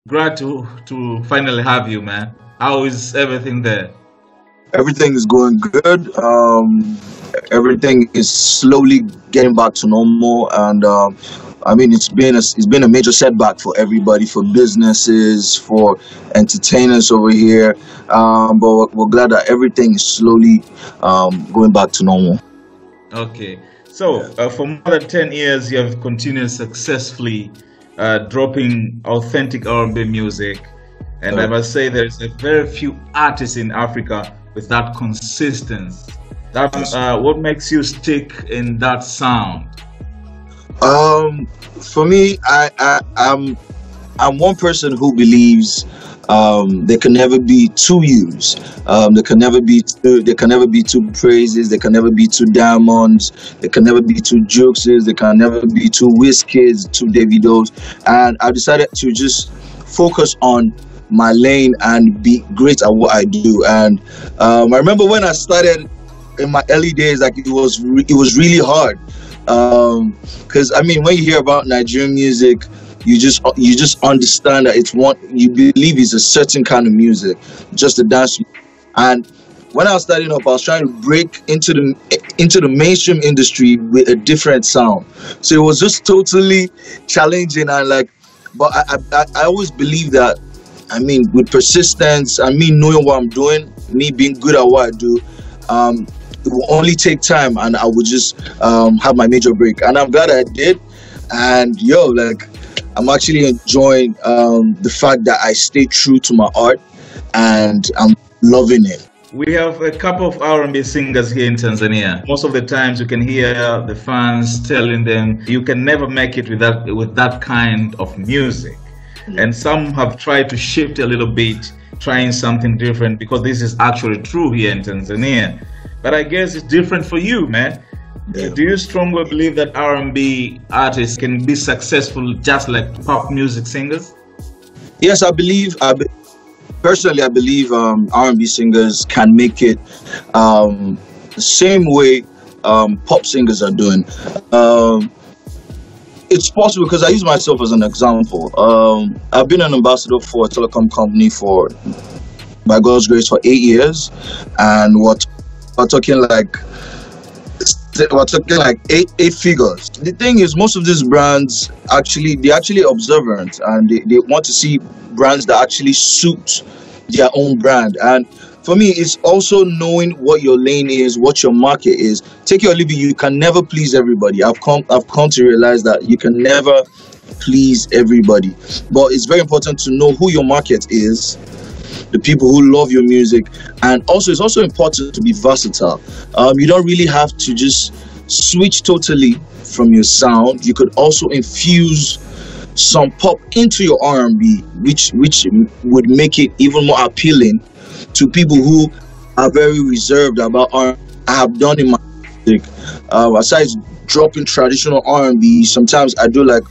Glad to finally have you, man. How is everything there? Everything is going good. Everything is slowly getting back to normal, and I mean it's been a major setback for everybody, for businesses, for entertainers over here. But we're glad that everything is slowly going back to normal. Okay. So, for more than 10 years, you have continued successfully dropping authentic R&B music. And I must say there's a very few artists in Africa with that consistency. That what makes you stick in that sound? For me, I'm one person who believes there can never be two yous. There can never be two praises. There can never be two diamonds. There can never be two jokes. There can never be two Wizkids, two Davidos. And I decided to just focus on my lane and be great at what I do. And I remember when I started in my early days, like it was really hard. Because I mean, when you hear about Nigerian music, you just understand that you believe it's a certain kind of music, just a dance. And when I was starting up, I was trying to break into the mainstream industry with a different sound. So it was just totally challenging, and but I always believe that, I mean, with persistence and me knowing what I'm doing, me being good at what I do, it will only take time, and I would just have my major break. And I'm glad I did. And I'm actually enjoying the fact that I stay true to my art, and I'm loving it. We have a couple of R&B singers here in Tanzania. Most of the times you can hear the fans telling them you can never make it with that kind of music. And some have tried to shift a little bit, trying something different, because this is actually true here in Tanzania. But I guess it's different for you, man. Yeah. Do you strongly believe that R&B artists can be successful just like pop music singers? Yes, personally, I believe R&B singers can make it the same way pop singers are doing. It's possible, because I use myself as an example. I've been an ambassador for a telecom company by God's grace, for 8 years, and we're talking like eight figures. The thing is, most of these brands they're actually observant, and they want to see brands that actually suit their own brand. And for me, it's also knowing what your lane is, what your market is. Take your leave, you can never please everybody. I've come to realize that you can never please everybody, but it's very important to know who your market is, the people who love your music. And also, it's also important to be versatile. You don't really have to just switch totally from your sound. You could also infuse some pop into your R&B, which would make it even more appealing to people who are very reserved about R&B. I have done in my music, aside dropping traditional R&B, sometimes I do like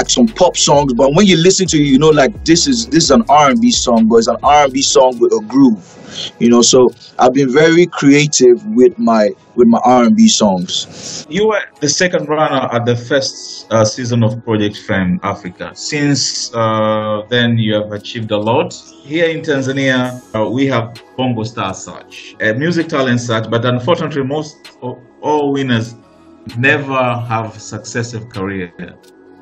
some pop songs, but when you listen to it, you know, like this is an R&B song, but it's an R&B song with a groove, you know. So I've been very creative with my R&B songs. You were the second runner at the first season of Project Fame Africa. Since then, you have achieved a lot. Here in Tanzania, we have Bongo Star such, a music talent such, but unfortunately, most all winners never have a successful career.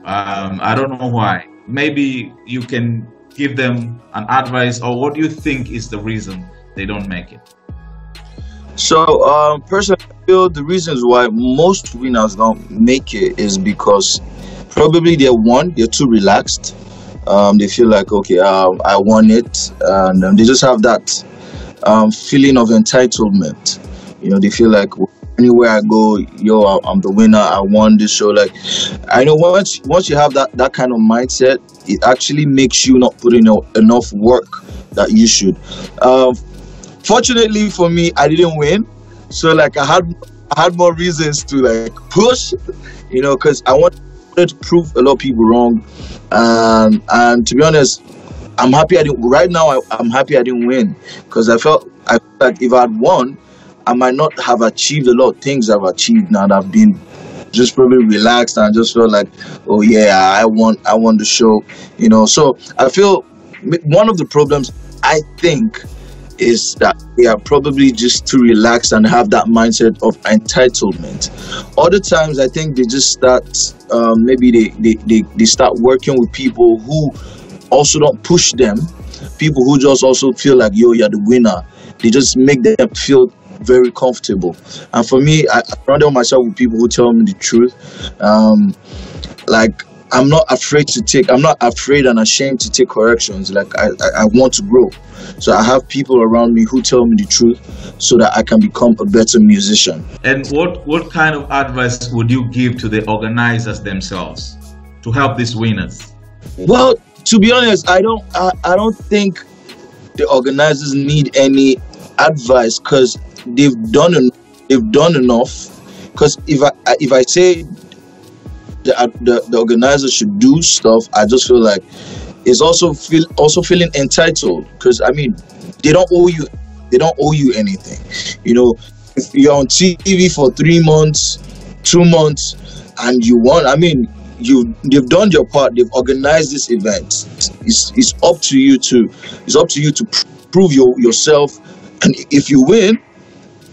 I don't know why. Maybe you can give them an advice, or what do you think is the reason they don't make it? So, personally, I feel the reasons why most winners don't make it is because probably they're too relaxed. They feel like, okay, I won it, and they just have that feeling of entitlement. You know, they feel like, anywhere I go, I'm the winner, I won this show. Like, I know once you have that kind of mindset, it actually makes you not put in enough work that you should. Fortunately for me, I didn't win, so like I had more reasons to like push, you know, because I wanted to prove a lot of people wrong. And to be honest, I'm happy I didn't. Right now, I'm happy I didn't win, because I felt like if I had won, I might not have achieved a lot of things I've achieved now that have been just probably relaxed and just felt like, oh yeah, I want the show, you know. So I feel one of the problems, I think, is that they are probably just too relaxed and have that mindset of entitlement. Other times, I think they just start, maybe they start working with people who also don't push them, people who just also feel like, yo, you're the winner. They just make them feel very comfortable. And for me, I surround myself with people who tell me the truth. Like, I'm not afraid and ashamed to take corrections. Like, I want to grow. So I have people around me who tell me the truth so that I can become a better musician. And what kind of advice would you give to the organizers themselves to help these winners? Well, to be honest, I don't think the organizers need any advice, because they've done enough. Because if I say the organizer should do stuff, I just feel like it's also feeling entitled, because I mean, they don't owe you anything. You know, if you're on TV for 3 months, 2 months, and you won, I mean, they've done your part. They've organized this event. It's up to you to prove yourself, and if you win,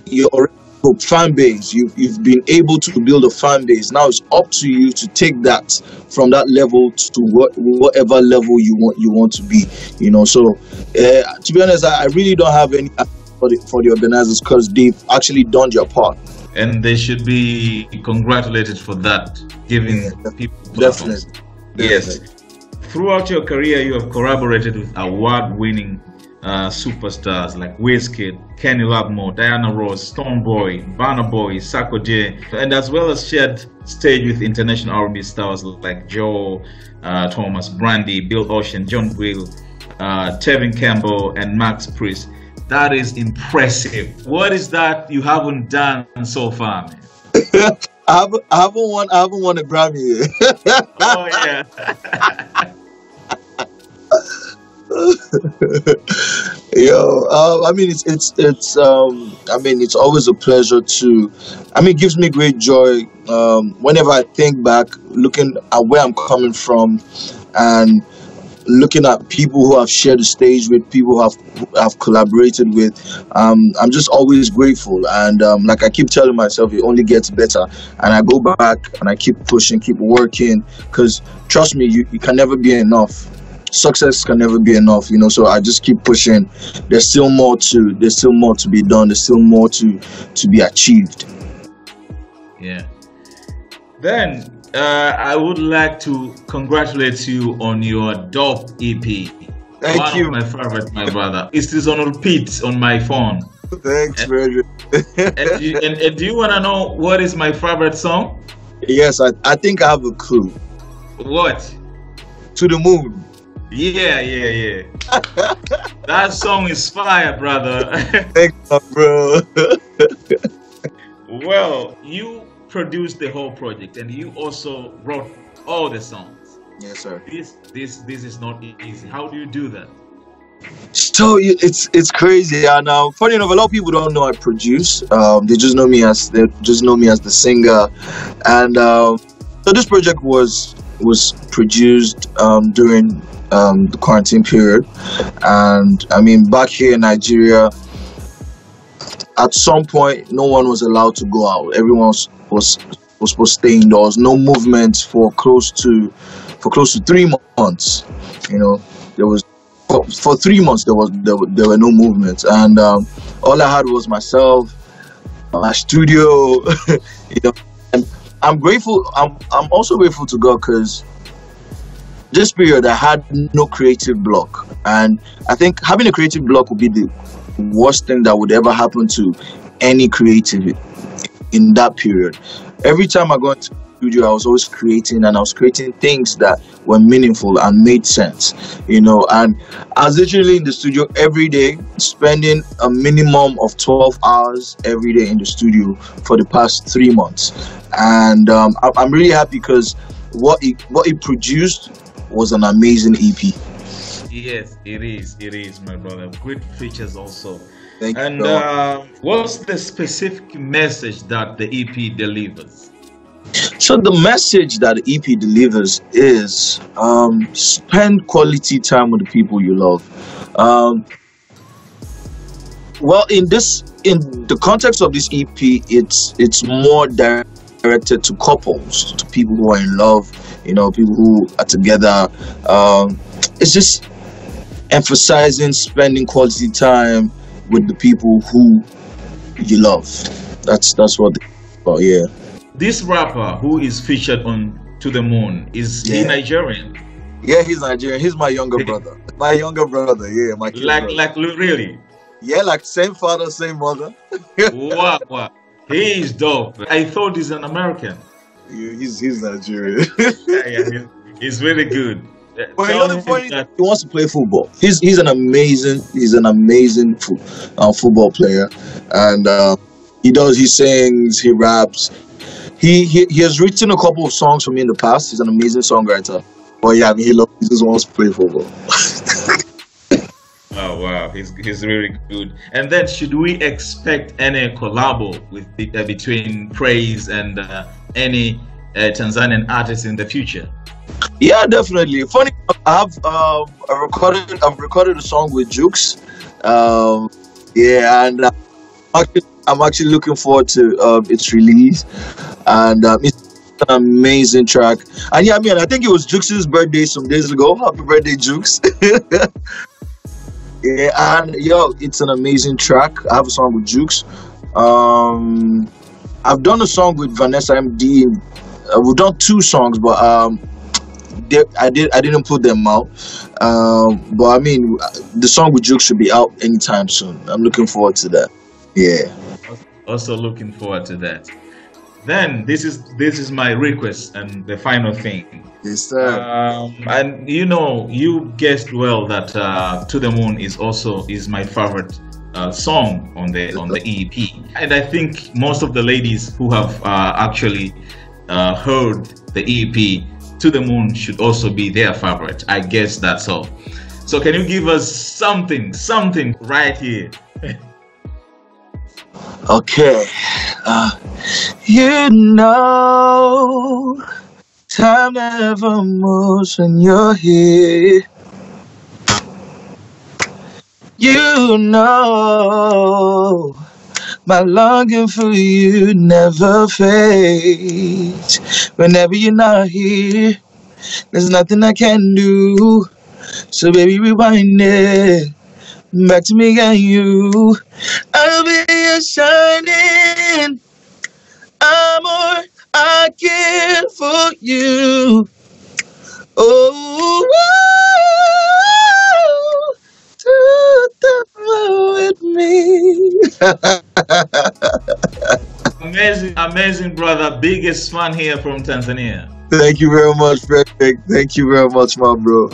you're already a fan base. You've been able to build a fan base. Now it's up to you to take that from that level to whatever level you want to be. You know. So to be honest, I really don't have any for the organizers, because they've actually done their part. And they should be congratulated for that, giving people platforms. Definitely. Yes. Throughout your career, you have collaborated with award-winning superstars like Wizkid, Kenny Labmo, Diana Ross, Stonebwoy, Burna Boy, Sako J, and as well as shared stage with international R&B stars like Joe Thomas, Brandy, Bill Ocean, John Will, Tevin Campbell, and Maxi Priest. That is impressive. What is that you haven't done so far, man? I haven't won a Grammy yet. Oh yeah. I mean, it's always a pleasure to. I mean, it gives me great joy whenever I think back, looking at where I'm coming from, and looking at people who have shared the stage with, people who have collaborated with. I'm just always grateful, and like I keep telling myself, it only gets better. And I go back and I keep pushing, keep working, because trust me, you can never be enough. Success can never be enough, you know. So I just keep pushing. There's still more to be done. There's still more to be achieved. Yeah. Then I would like to congratulate you on your dope EP. Thank you. One of my favorite, my brother. It is on repeat on my phone. Thanks, very and do you want to know what is my favorite song? Yes, I think I have a clue. What? To the Moon. Yeah. That song is fire, brother. Thanks, bro. Well, you produced the whole project, and you also wrote all the songs. Yes, sir. This is not easy. How do you do that? So it's crazy, and funny enough, a lot of people don't know I produce. They just know me as the singer, and so this project was produced during the quarantine period. And I mean, back here in Nigeria, at some point no one was allowed to go out. Everyone was supposed to stay indoors. No movement for close to 3 months. You know, there was for 3 months there were no movements, and all I had was myself, my studio. You know, and I'm grateful. I'm also grateful to God, because this period I had no creative block, and I think having a creative block would be the worst thing that would ever happen to any creative in that period. Every time I go into the studio, I was always creating, and I was creating things that were meaningful and made sense, you know. And I was literally in the studio every day, spending a minimum of 12 hours every day in the studio for the past 3 months. And I'm really happy, because what it produced was an amazing EP. Yes, it is, my brother. Great features also. Thank you. And what's the specific message that the EP delivers? So the message that the EP delivers is spend quality time with the people you love. Um, well, in the context of this EP, it's more directed to couples, to people who are in love, people who are together. It's just emphasizing spending quality time with the people who you love. That's what they about, yeah. This rapper who is featured on To the Moon, is he Yeah. Nigerian? Yeah, he's Nigerian. He's my younger brother. My younger brother, yeah, my kid brother. Like really? Yeah, like same father, same mother. Wow, wow. He is dope. I thought he's an American. Yeah, he's Nigerian. He's really good. But Tell the him funny that he wants to play football. He's an amazing football player, and he sings, he raps. He has written a couple of songs for me in the past. He's an amazing songwriter. But yeah, I mean, he just wants to play football. oh wow, he's really good. And then should we expect any collabo between Praiz and any Tanzanian artists in the future? Yeah, definitely. Funny, I've recorded a song with Jukes. Yeah, and I'm actually looking forward to its release, and it's an amazing track. And yeah, I mean, I think it was Jukes' birthday some days ago. Happy birthday, Jukes! Yeah, and it's an amazing track. I have a song with Jukes. I've done a song with Vanessa MD. We've done 2 songs, but I didn't put them out. But I mean, the song with Jukes should be out anytime soon. I'm looking forward to that. Yeah. Also looking forward to that. Then this is my request and the final thing. Yes, sir. And you guessed well that To the Moon is my favorite song on the EP, and I think most of the ladies who have actually heard the EP, To the Moon should also be their favorite. I guess that's all. So can you give us something right here? Okay. Time never moves when you're here. My longing for you never fades. Whenever you're not here, there's nothing I can do. So baby, rewind it back to me and you. I'll be a shining armor I care for you. Oh, to the moon with me. Amazing brother. Biggest fan here from Tanzania. Thank you very much, Frederick. Thank you very much, my bro.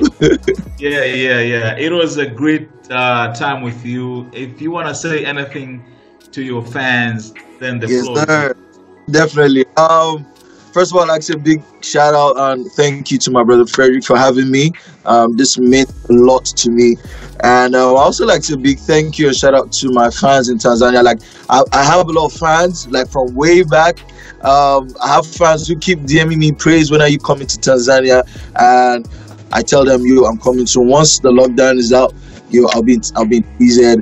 Yeah. It was a great time with you. If you want to say anything to your fans, then the floor. Yes, sir. Definitely. First of all, I'd like to say a big shout out and thank you to my brother Frederick for having me. This meant a lot to me. And I also like to say a big thank you and shout out to my fans in Tanzania. Like I have a lot of fans, like from way back. I have fans who keep DMing me praise when are you coming to Tanzania, and I tell them, I'm coming soon. Once the lockdown is out, I'll be in TZ.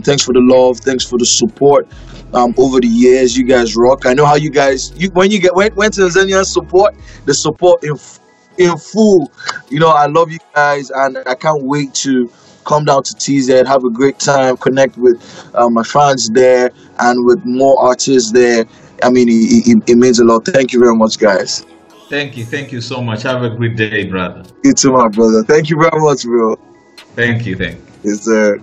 Thanks for the love, thanks for the support. Over the years, you guys rock. I know how you guys, when Tanzania support, the support in full. I love you guys, and I can't wait to come down to TZ, have a great time, connect with my fans there, and with more artists there. I mean, it means a lot. Thank you very much, guys. Thank you so much. Have a great day, brother. You too, my brother. Thank you very much, bro. Thank you. Yes, sir.